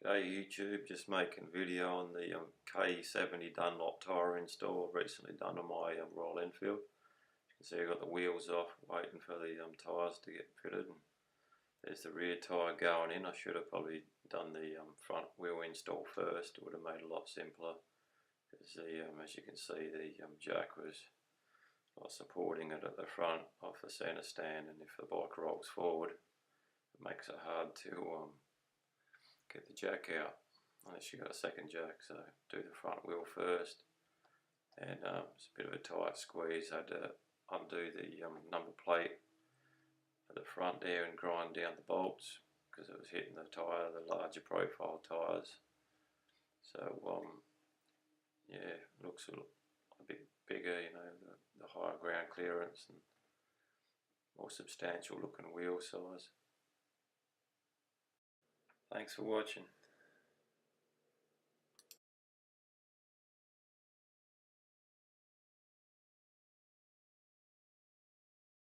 Hey YouTube, just making a video on the K70 Dunlop tyre install recently done on my Royal Enfield. You can see I've got the wheels off waiting for the tyres to get fitted. And there's the rear tyre going in. I should have probably done the front wheel install first. It would have made it a lot simpler because as you can see the jack was not supporting it at the front off the centre stand, and if the bike rolls forward it makes it hard to get the jack out unless you got a second jack. So do the front wheel first, and it's a bit of a tight squeeze. I had to undo the number plate at the front there and grind down the bolts because it was hitting the tyre, the larger profile tyres. So yeah, looks a bit bigger, you know, the higher ground clearance and more substantial looking wheel size. Thanks for watching.